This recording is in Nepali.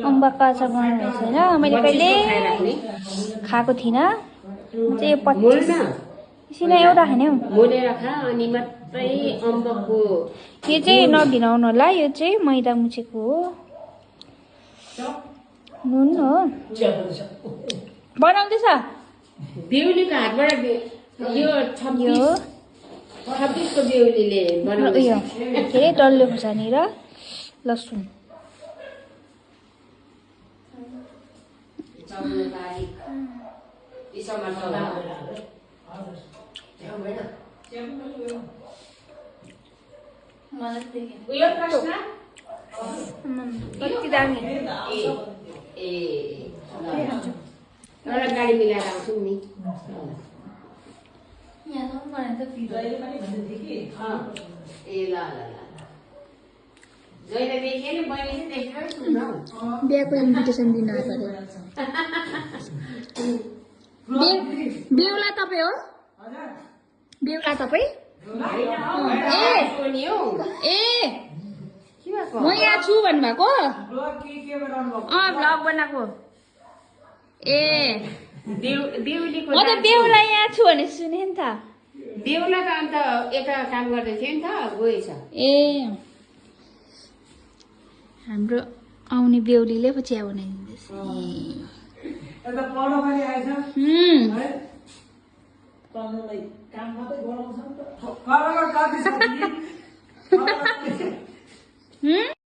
अम्बकको अचार बनाउनु छैन मैले कहिले खाएको थिइनँ म चाहिँ एकछिन एउटा खाने हौ मोलेर खा अनि मात्रै अम्बकको यो चाहिँ नघिनाउनु होला यो चाहिँ मैदा मुछेको हो नुन हो बनाउँदैछ बेहुलीको हातबाट यो 26 को बेहुलीले बनाउँदै उयो के अरे डल्ले खोर्सानी र लसुन कति दामी एउटा गाडी मिलाएर आउँछौँ नि बिहाको इन्भिटेसन दिन आएको बेहुला तपाईँ हो बेहुला तपाईँ ए म यहाँ छु भन्नुभएको भ्लग बनाएको ए बेहुलीको म त बेहुला यहाँ छु भने सुने नि त बेहुला त अन्त यता काम गर्दै थियो नि त गएछ ए हाम्रो आउने बेहुलीले पो चिया बनाइदिँदैछ